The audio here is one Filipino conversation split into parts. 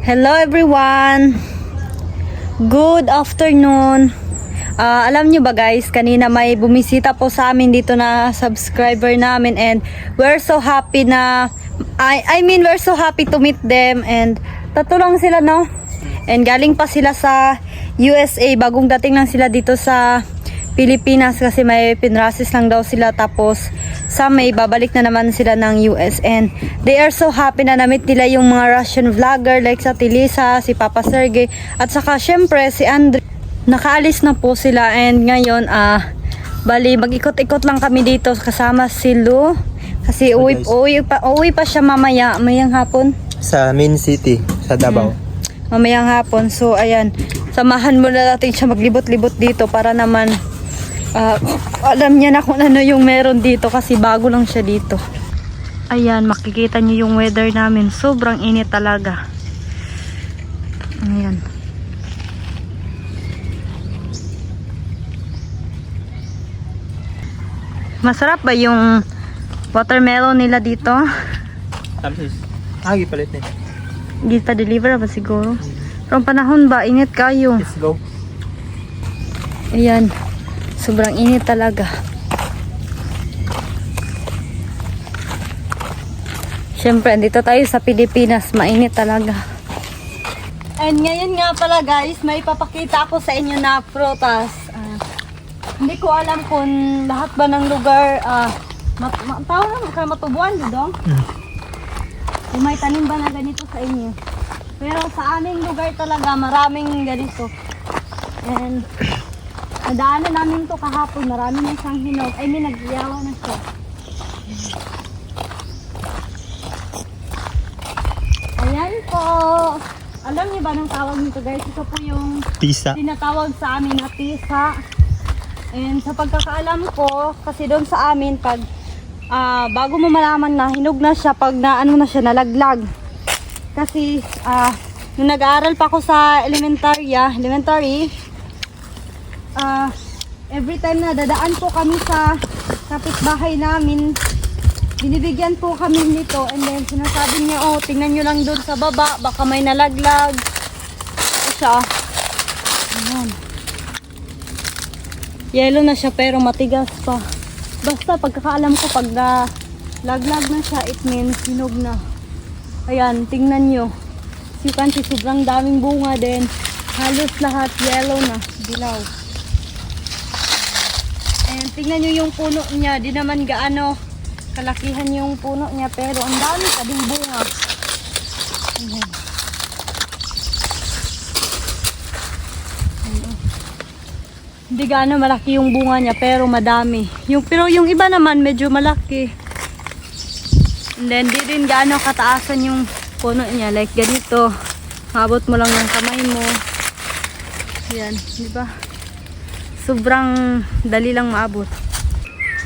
Hello everyone! Good afternoon! Alam nyo ba guys, kanina may bumisita po sa amin dito na subscriber namin and we're so happy na we're so happy to meet them and tatlo lang sila, no? And galing pa sila sa USA, bagong dating lang sila dito sa Pilipinas kasi may pinrasis lang daw sila, tapos sa May babalik na naman sila ng US and they are so happy na na-meet nila yung mga Russian vlogger like sa Tilisa, si Papa Sergey at saka syempre si Andre. Nakaalis na po sila and ngayon bali mag-ikot-ikot lang kami dito kasama si Lu kasi uwi pa siya mamayang hapon sa main city sa Davao. Mamayang hapon. So ayan, samahan muna natin siya maglibot-libot dito para naman alam niya na kung ano yung meron dito kasi bago lang siya dito. Ayan, makikita niyo yung weather namin. Sobrang init talaga. Ayan. Masarap ba yung watermelon nila dito? Tapos, palit na. Hindi pa deliver ba siguro? Pero ang panahon ba, init kayo. Let's go. Ayan. Sobrang init talaga. Siyempre, andito tayo sa Pilipinas. Mainit talaga. And ngayon nga pala guys, may papakita ako sa inyo na prutas. Hindi ko alam kung lahat ba ng lugar tawag na kaya matubuan dito. Kung may tanim ba na ganito sa inyo. Pero sa aming lugar talaga maraming ganito. And nadaanan namin to kahapon, marami na siyang hinog. I mean, nagyawa na siya. Ayan po. Alam niyo ba ng tawag nito guys? Ito po yung Pisa. tinatawag sa amin na pisa. And sa pagkakaalam ko, kasi doon sa amin, pag bago mo malaman na hinog na siya, pag na nalaglag. Kasi nung nag-aaral pa ako sa elementary, every time na dadaan po kami sa kapitbahay namin, binibigyan po kami nito and then sinasabi niya, oh tingnan nyo lang doon sa baba, baka may nalaglag. Ito siya. Ayan. Yellow na siya pero matigas pa. Basta pagkakaalam ko pag nalaglag na siya, it means hinog na. Ayan, tingnan nyo. You can see sobrang daming bunga din. Halos lahat yellow na, dilaw. And tingnan nyo yung puno niya, di naman gaano kalakihan yung puno niya pero ang dami pa ding bunga. Ayan. Hindi gaano malaki yung bunga niya pero madami. Pero yung iba naman medyo malaki. And then di rin gaano kataasan yung puno niya, like ganito. Maabot mo lang ng kamay mo. Ayan, di ba? Sobrang dali lang maabot.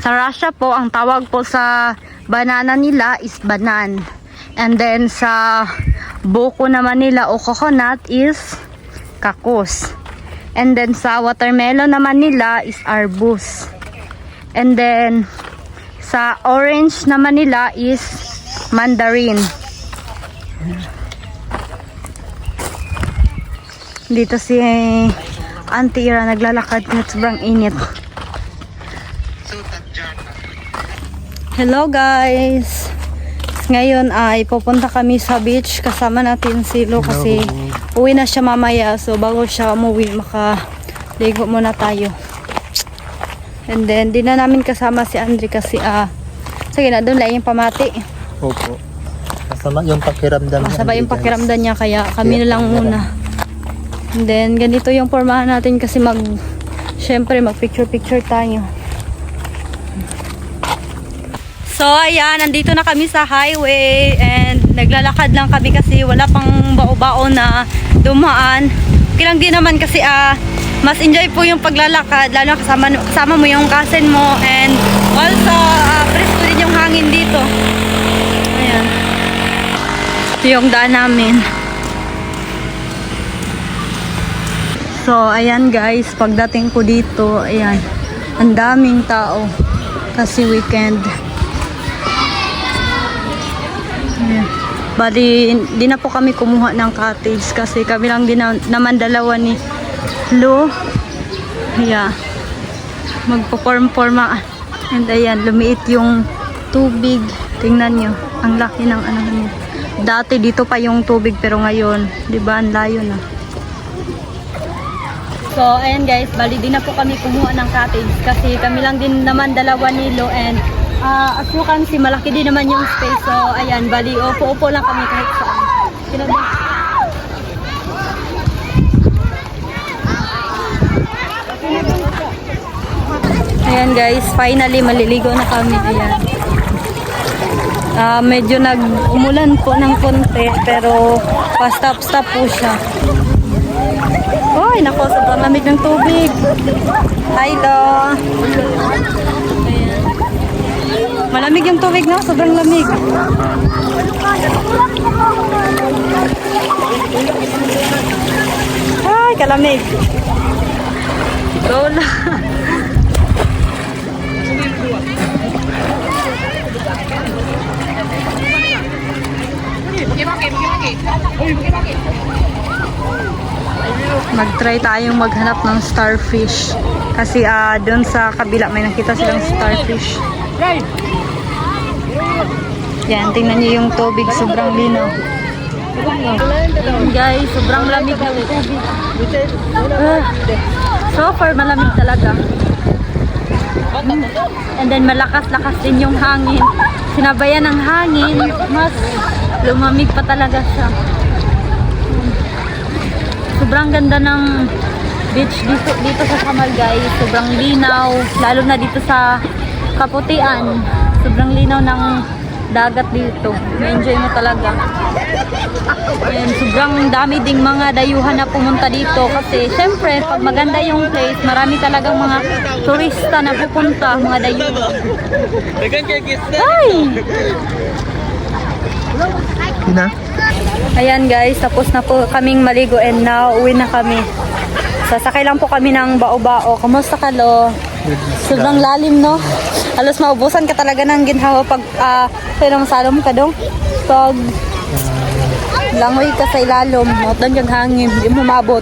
Sa Russia po, ang tawag po sa banana nila is banan. And then sa buko naman nila o coconut is kakos. And then sa watermelon naman nila is arbus. And then sa orange naman nila is mandarin. Dito si Auntie Ira naglalakad na sobrang init. Hello guys! Ngayon ay pupunta kami sa beach. Kasama natin si Lu kasi uwi na siya mamaya. So bago siya umuwi, makaligo muna tayo. And then di na namin kasama si Andre kasi sige na doon lang yung pamati. Opo. Masama yung pakiramdam niya. Masama yung pakiramdam niya kaya kami na lang muna. And then ganito yung pormahan natin kasi syempre mag picture tayo. So ayan, nandito na kami sa highway and naglalakad lang kami kasi wala pang bao-bao na dumaan. Okay lang din naman kasi mas enjoy po yung paglalakad lalo kasama mo yung cousin mo and also presko din yung hangin dito. Ayan. Ito yung daan namin. So ayan guys, pagdating ko dito, ayan, ang daming tao kasi weekend. Ayan. Bali, di na po kami kumuha ng cottage kasi kami lang din naman dalawa ni Lo. Yeah. Magpo-forma. And ayan, lumiit yung tubig. Tingnan nyo, ang laki ng ano niya. Dati dito pa yung tubig pero ngayon, di ba, ang layo na. So, ayan guys, bali din na po kami kumuha ng cottage kasi kami lang din naman dalawa ni Lo and as you can see, malaki din naman yung space. So, ayan, bali, upo-upo lang kami kahit saan. Ayan guys, finally maliligo na kami. Ayan. Medyo nag-umulan po ng konti pero pa-stop-stop po siya. Uy, nako, sobrang lamig ng tubig. Hi, Lo. Ayan. Malamig yung tubig, no? Sobrang lamig. Ay, kalamig. Go na. Mag-try tayong maghanap ng starfish. Kasi doon sa kabila may nakita silang starfish. Yan, tingnan niyo yung tubig, sobrang linaw. Ayan guys, sobrang lamig ng tubig. So far, malamig talaga. And then malakas-lakas din yung hangin. Sinabayan ng hangin, mas lumamig pa talaga siya. Sobrang ganda ng beach dito sa Samal guys. Sobrang linaw, lalo na dito sa Kaputian. Sobrang linaw ng dagat dito. Ma-enjoy mo talaga. And sobrang dami ding mga dayuhan na pumunta dito kasi syempre pag maganda yung place, marami talagang mga turista na pupunta, mga dayuhan. Ay! Tina? Ayan guys, tapos na po kaming maligo and now uwi na kami. Sasakay lang po kami ng bao-bao. Kamusta ka, Lo? Sobrang lalim, no? Alos maubusan ka talaga ng ginhawa pag masalom ka dong. Pag langoy ka sa ilalom, doon yung hangin, hindi mo mabot.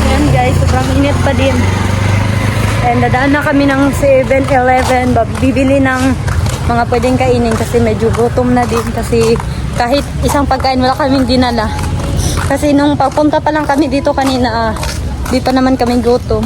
Ayan guys, sobrang init pa din. And dadaan na kami ng 7-Eleven, bibili ng mga pwedeng kainin kasi medyo gutom na din kasi kahit isang pagkain wala kaming dinala. Kasi nung pagpunta pa lang kami dito kanina, di pa naman kami gutom.